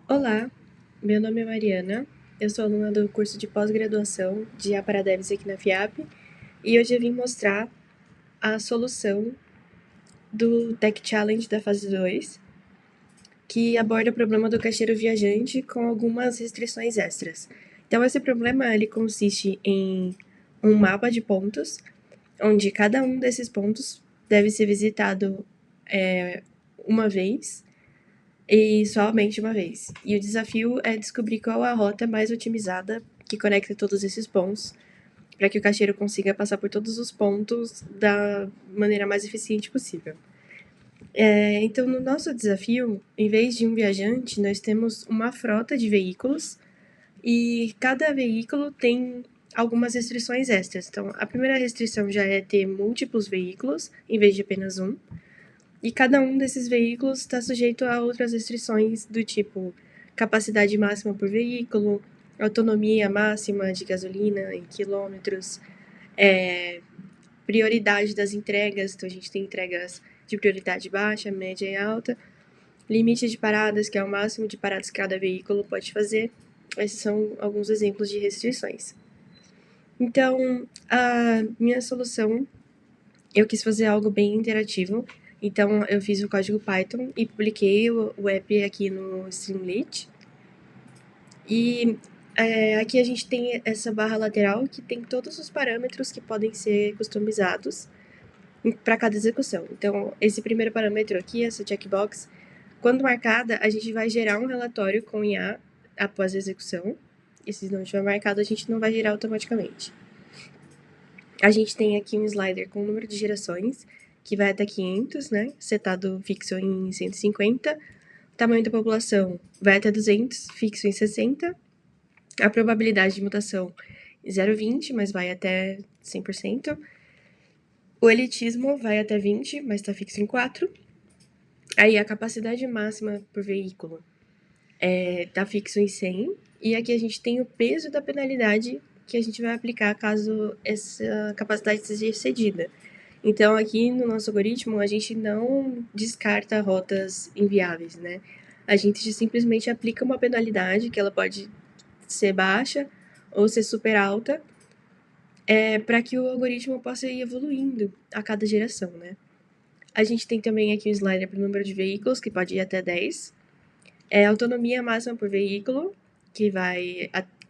Olá, meu nome é Mariana, eu sou aluna do curso de pós-graduação de Aparadevs aqui na FIAP e hoje eu vim mostrar a solução do Tech Challenge da fase 2, que aborda o problema do caixeiro viajante com algumas restrições extras. Então esse problema ele consiste em um mapa de pontos, onde cada um desses pontos deve ser visitado uma vez e somente uma vez. E o desafio é descobrir qual a rota mais otimizada que conecta todos esses pontos, para que o caixeiro consiga passar por todos os pontos da maneira mais eficiente possível. Então, no nosso desafio, em vez de um viajante, nós temos uma frota de veículos e cada veículo tem algumas restrições extras. Então, a primeira restrição já é ter múltiplos veículos, em vez de apenas um. E cada um desses veículos está sujeito a outras restrições do tipo capacidade máxima por veículo, autonomia máxima de gasolina em quilômetros, prioridade das entregas, então a gente tem entregas de prioridade baixa, média e alta, limite de paradas, que é o máximo de paradas que cada veículo pode fazer. Esses são alguns exemplos de restrições. Então, a minha solução, eu quis fazer algo bem interativo. Então, eu fiz o código Python e publiquei o app aqui no Streamlit. E aqui a gente tem essa barra lateral que tem todos os parâmetros que podem ser customizados para cada execução. Então, esse primeiro parâmetro aqui, essa checkbox, quando marcada, a gente vai gerar um relatório com IA após a execução. E se não estiver marcado, a gente não vai gerar automaticamente. A gente tem aqui um slider com o número de gerações, que vai até 500, né? Setado fixo em 150. O tamanho da população vai até 200, fixo em 60. A probabilidade de mutação 0,20, mas vai até 100%. O elitismo vai até 20, mas está fixo em 4. Aí a capacidade máxima por veículo está fixo em 100. E aqui a gente tem o peso da penalidade que a gente vai aplicar caso essa capacidade seja excedida. Então, aqui no nosso algoritmo, a gente não descarta rotas inviáveis, né? A gente simplesmente aplica uma penalidade, que ela pode ser baixa ou ser super alta, para que o algoritmo possa ir evoluindo a cada geração, né? A gente tem também aqui o slider para o número de veículos, que pode ir até 10. Autonomia máxima por veículo, que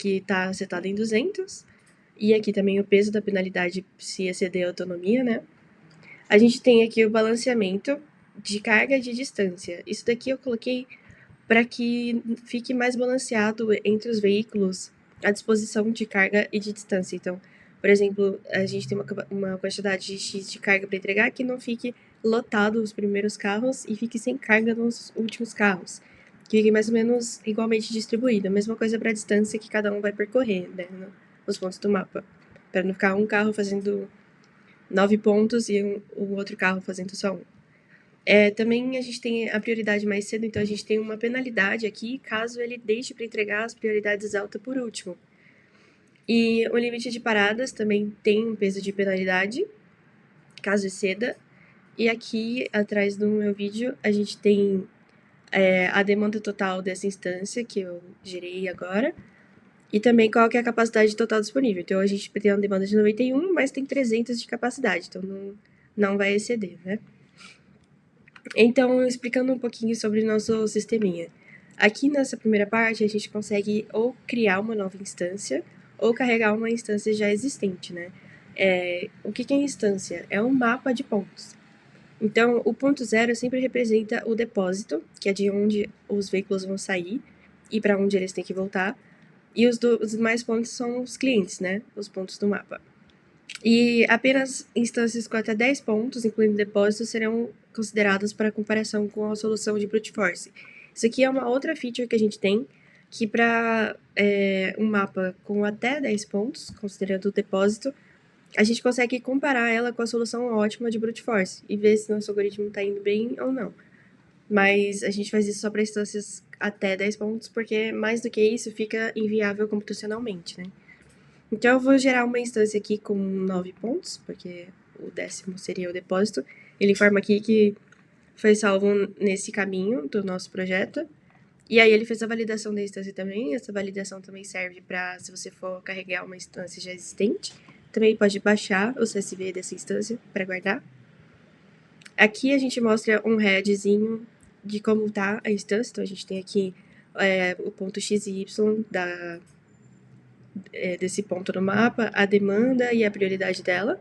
está setado em 200. E aqui também o peso da penalidade se exceder a autonomia, né? A gente tem aqui o balanceamento de carga e de distância. Isso daqui eu coloquei para que fique mais balanceado entre os veículos a disposição de carga e de distância. Então, por exemplo, a gente tem uma quantidade X de carga para entregar que não fique lotado os primeiros carros e fique sem carga nos últimos carros. Que fique mais ou menos igualmente distribuído. A mesma coisa para a distância que cada um vai percorrer, né, nos pontos do mapa. Para não ficar um carro fazendo 9 pontos e o outro carro fazendo só um. Também a gente tem a prioridade mais cedo, então a gente tem uma penalidade aqui caso ele deixe para entregar as prioridades altas por último. E o limite de paradas também tem um peso de penalidade, caso exceda. E aqui atrás do meu vídeo a gente tem a demanda total dessa instância que eu gerei agora. E também qual que é a capacidade total disponível. Então a gente tem uma demanda de 91, mas tem 300 de capacidade, então não vai exceder, né? Então, explicando um pouquinho sobre o nosso sisteminha. Aqui nessa primeira parte, a gente consegue ou criar uma nova instância ou carregar uma instância já existente, né? O que é instância? É um mapa de pontos. Então, o ponto zero sempre representa o depósito, que é de onde os veículos vão sair e para onde eles têm que voltar. E os demais pontos são os clientes, né? Os pontos do mapa. E apenas instâncias com até 10 pontos, incluindo depósitos, serão consideradas para comparação com a solução de brute force. Isso aqui é uma outra feature que a gente tem, que para um mapa com até 10 pontos, considerando o depósito, a gente consegue comparar ela com a solução ótima de brute force e ver se nosso algoritmo está indo bem ou não. Mas a gente faz isso só para instâncias até 10 pontos, porque mais do que isso fica inviável computacionalmente, né? Então, eu vou gerar uma instância aqui com 9 pontos, porque o 10º seria o depósito. Ele informa aqui que foi salvo nesse caminho do nosso projeto. E aí ele fez a validação da instância também. Essa validação também serve para, se você for carregar uma instância já existente, também pode baixar o CSV dessa instância para guardar. Aqui a gente mostra um headzinho de como tá a instância. Então a gente tem aqui o ponto x e y desse ponto no mapa, a demanda e a prioridade dela.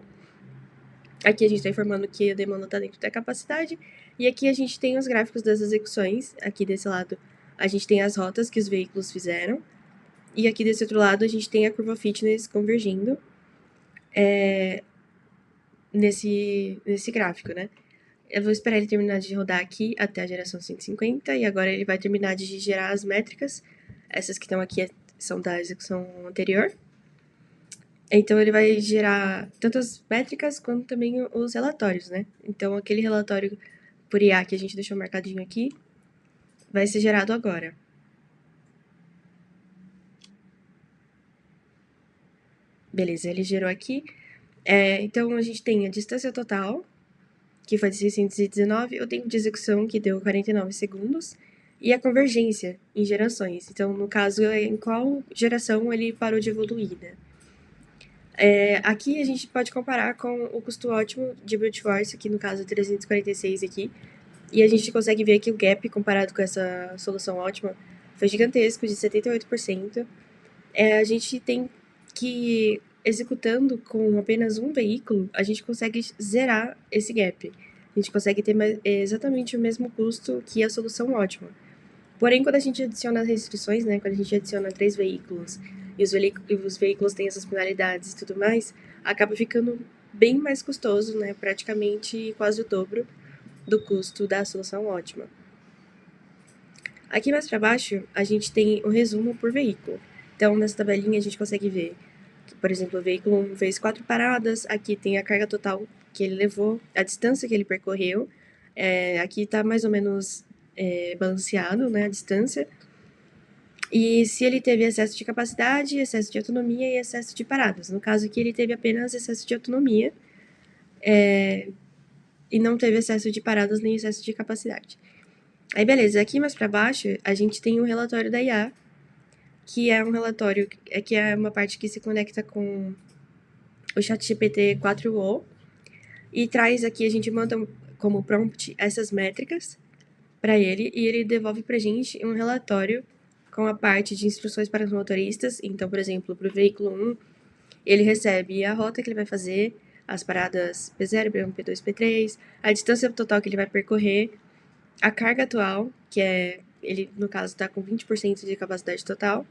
Aqui a gente está informando que a demanda está dentro da capacidade. E aqui a gente tem os gráficos das execuções. Aqui desse lado a gente tem as rotas que os veículos fizeram. E aqui desse outro lado a gente tem a curva fitness convergindo nesse gráfico, né? Eu vou esperar ele terminar de rodar aqui até a geração 150. E agora ele vai terminar de gerar as métricas. Essas que estão aqui são da execução anterior. Então, ele vai gerar tanto as métricas quanto também os relatórios, né? Então, aquele relatório por IA que a gente deixou marcadinho aqui vai ser gerado agora. Beleza, ele gerou aqui. Então, a gente tem a distância total, que foi de 619, o tempo de execução, que deu 49 segundos, e a convergência em gerações. Então, no caso, em qual geração ele parou de evoluir, né? Aqui a gente pode comparar com o custo ótimo de brute force, aqui no caso 346 aqui, e a gente consegue ver que o gap comparado com essa solução ótima foi gigantesco, de 78%. A gente tem que, executando com apenas um veículo, a gente consegue zerar esse gap. A gente consegue ter exatamente o mesmo custo que a solução ótima. Porém, quando a gente adiciona restrições, né, quando a gente adiciona 3 veículos e os veículos têm essas penalidades e tudo mais, acaba ficando bem mais custoso, né, praticamente quase o dobro do custo da solução ótima. Aqui mais para baixo, a gente tem o resumo por veículo. Então, nessa tabelinha, a gente consegue ver que, por exemplo, o veículo 1 fez 4 paradas, aqui tem a carga total que ele levou, a distância que ele percorreu, aqui está mais ou menos balanceado, né, a distância. E se ele teve excesso de capacidade, excesso de autonomia e excesso de paradas. No caso aqui, ele teve apenas excesso de autonomia e não teve excesso de paradas nem excesso de capacidade. Aí, beleza. Aqui mais para baixo, a gente tem o relatório da IA, que é um relatório que é uma parte que se conecta com o ChatGPT 4o e traz aqui, a gente manda como prompt essas métricas para ele e ele devolve para a gente um relatório com a parte de instruções para os motoristas. Então, por exemplo, para o veículo 1, ele recebe a rota que ele vai fazer, as paradas P0, P1, P2, P3, a distância total que ele vai percorrer, a carga atual, que ele, no caso, está com 20% de capacidade total,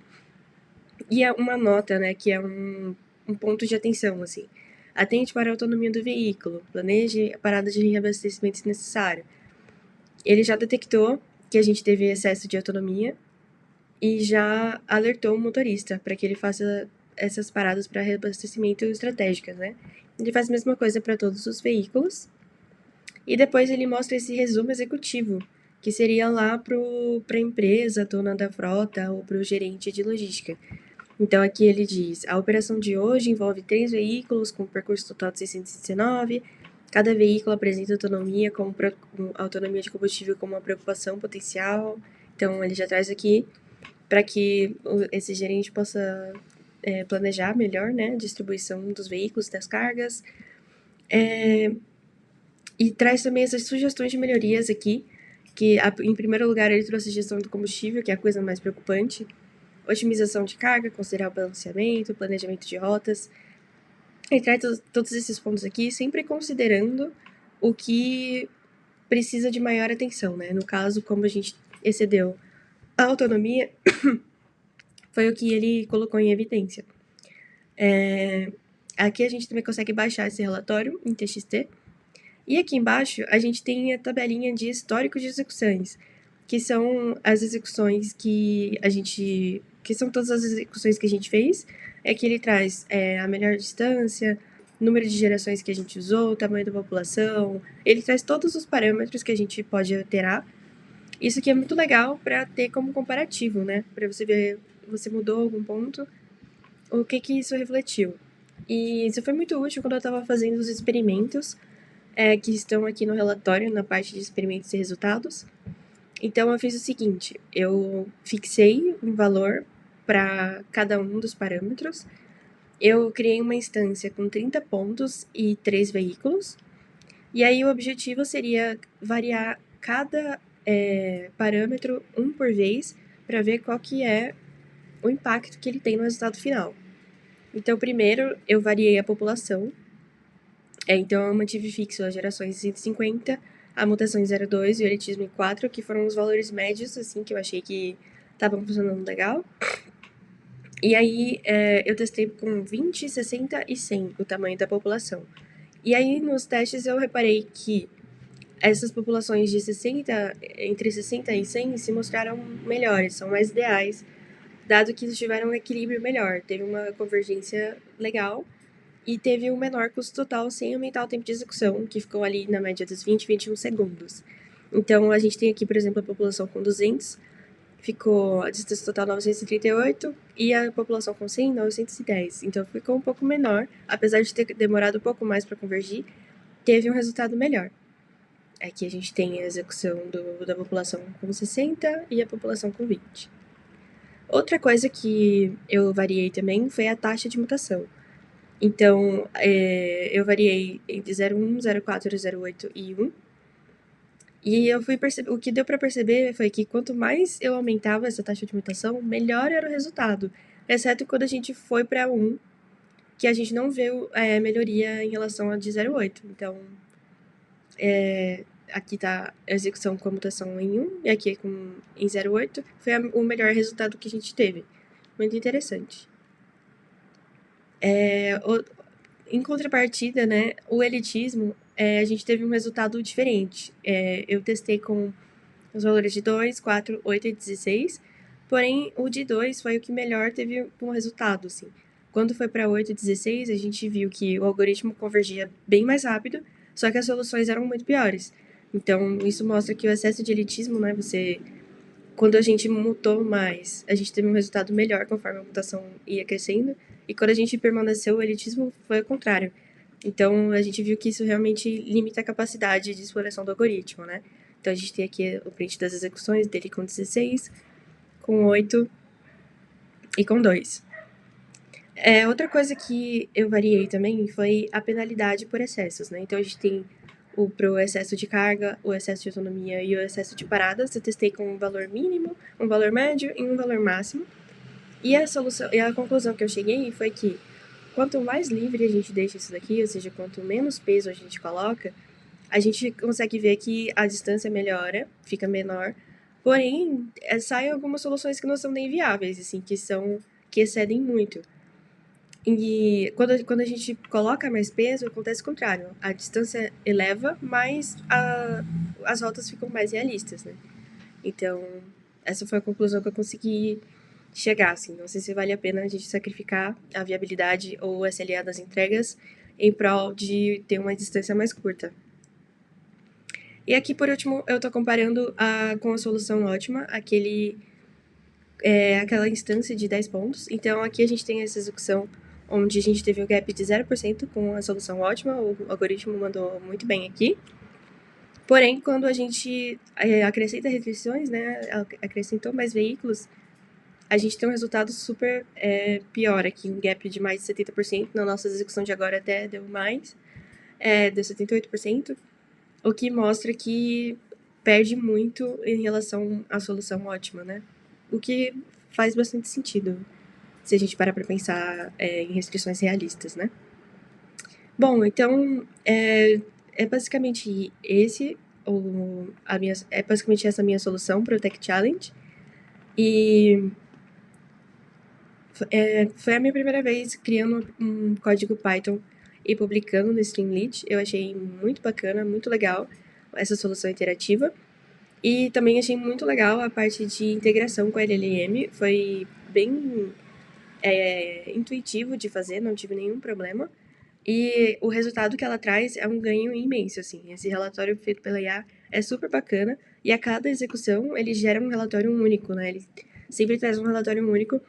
e uma nota, né, que é um ponto de atenção, assim. Atente para a autonomia do veículo, planeje a parada de reabastecimento se necessário. Ele já detectou que a gente teve excesso de autonomia e já alertou o motorista para que ele faça essas paradas para reabastecimento estratégicas, né? Ele faz a mesma coisa para todos os veículos. E depois ele mostra esse resumo executivo, que seria lá para a empresa, dona da frota, ou para o gerente de logística. Então aqui ele diz, a operação de hoje envolve 3 veículos com percurso total de 619, cada veículo apresenta autonomia autonomia de combustível como uma preocupação potencial. Então ele já traz aqui para que esse gerente possa planejar melhor, né, a distribuição dos veículos, das cargas. E traz também essas sugestões de melhorias aqui, que em primeiro lugar ele trouxe a gestão do combustível, que é a coisa mais preocupante, otimização de carga, considerar o balanceamento, planejamento de rotas. Ele traz todos esses pontos aqui, sempre considerando o que precisa de maior atenção, né? No caso, como a gente excedeu a autonomia, foi o que ele colocou em evidência. Aqui a gente também consegue baixar esse relatório em TXT. E aqui embaixo a gente tem a tabelinha de histórico de execuções, que são as execuções que são todas as execuções que a gente fez. Aqui ele traz a melhor distância, número de gerações que a gente usou, tamanho da população. Ele traz todos os parâmetros que a gente pode alterar. Isso aqui é muito legal para ter como comparativo, né? Para você ver, você mudou algum ponto, o que isso refletiu. E isso foi muito útil quando eu estava fazendo os experimentos que estão aqui no relatório, na parte de experimentos e resultados. Então, eu fiz o seguinte, eu fixei um valor para cada um dos parâmetros, eu criei uma instância com 30 pontos e 3 veículos, e aí o objetivo seria variar cada parâmetro um por vez, para ver qual que é o impacto que ele tem no resultado final. Então, primeiro, eu variei a população, então eu mantive fixo as gerações 150, a mutação em 0,2 e o elitismo em 4, que foram os valores médios, assim, que eu achei que estavam funcionando legal. E aí eu testei com 20, 60 e 100 o tamanho da população. E aí nos testes eu reparei que essas populações de 60, entre 60 e 100 se mostraram melhores, são mais ideais, dado que eles tiveram um equilíbrio melhor, teve uma convergência legal e teve um menor custo total sem aumentar o tempo de execução, que ficou ali na média dos 20, 21 segundos. Então a gente tem aqui, por exemplo, a população com 200, ficou a distância total 938 e a população com 100, 910. Então ficou um pouco menor, apesar de ter demorado um pouco mais para convergir, teve um resultado melhor. Aqui a gente tem a execução da população com 60 e a população com 20. Outra coisa que eu variei também foi a taxa de mutação. Então, eu variei entre 0,1, 0,4, 0,8 e 1. E eu fui o que deu para perceber foi que quanto mais eu aumentava essa taxa de mutação, melhor era o resultado. Exceto quando a gente foi para 1, que a gente não viu melhoria em relação a de 0,8. Então, aqui tá a execução com a mutação em 1 e aqui em 0,8. Foi o melhor resultado que a gente teve. Muito interessante. Em contrapartida, né, o elitismo, a gente teve um resultado diferente. Eu testei com os valores de 2, 4, 8 e 16, porém o de 2 foi o que melhor teve um resultado, assim. Quando foi para 8 e 16, a gente viu que o algoritmo convergia bem mais rápido, só que as soluções eram muito piores. Então, isso mostra que o excesso de elitismo, né, quando a gente mutou mais, a gente teve um resultado melhor conforme a mutação ia crescendo, e quando a gente permaneceu, o elitismo foi ao contrário. Então, a gente viu que isso realmente limita a capacidade de exploração do algoritmo, né? Então, a gente tem aqui o print das execuções dele com 16, com 8 e com 2. Outra coisa que eu variei também foi a penalidade por excessos, né? Então, a gente tem pro excesso de carga, o excesso de autonomia e o excesso de paradas. Eu testei com um valor mínimo, um valor médio e um valor máximo. E a conclusão que eu cheguei foi que quanto mais livre a gente deixa isso daqui, ou seja, quanto menos peso a gente coloca, a gente consegue ver que a distância melhora, fica menor, porém, saem algumas soluções que não são nem viáveis, assim, que excedem muito. E quando a gente coloca mais peso, acontece o contrário. A distância eleva, mas as rotas ficam mais realistas, né? Então, essa foi a conclusão que eu consegui chegar, assim. Não sei se vale a pena a gente sacrificar a viabilidade ou o SLA das entregas em prol de ter uma distância mais curta. E aqui, por último, eu estou comparando com a solução ótima, aquela instância de 10 pontos. Então, aqui a gente tem essa execução onde a gente teve um gap de 0% com a solução ótima, o algoritmo mandou muito bem aqui. Porém, quando a gente acrescenta restrições, né, acrescentou mais veículos, a gente tem um resultado super pior aqui, um gap de mais de 70%. Na nossa execução de agora até deu mais, deu 78%, o que mostra que perde muito em relação à solução ótima, né? O que faz bastante sentido se a gente parar para pensar em restrições realistas, né? Bom, então é basicamente basicamente essa minha solução para o Tech Challenge. E foi a minha primeira vez criando um código Python e publicando no Streamlit. Eu achei muito bacana, muito legal essa solução interativa. E também achei muito legal a parte de integração com a LLM. Foi bem intuitivo de fazer, não tive nenhum problema. E o resultado que ela traz é um ganho imenso, assim. Esse relatório feito pela IA é super bacana. E a cada execução, ele gera um relatório único, né? Ele sempre traz um relatório único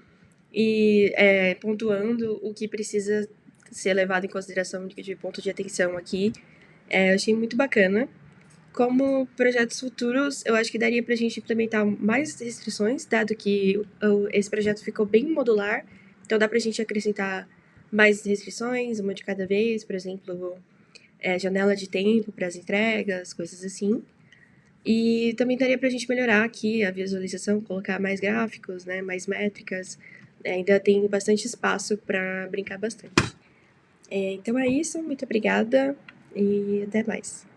e pontuando o que precisa ser levado em consideração de ponto de atenção aqui. Eu achei muito bacana. Como projetos futuros, eu acho que daria pra gente implementar mais restrições, dado que esse projeto ficou bem modular, então dá pra gente acrescentar mais restrições, uma de cada vez, por exemplo, janela de tempo para as entregas, coisas assim. E também daria pra gente melhorar aqui a visualização, colocar mais gráficos, né, mais métricas. Ainda tem bastante espaço para brincar bastante. Então é isso, muito obrigada e até mais.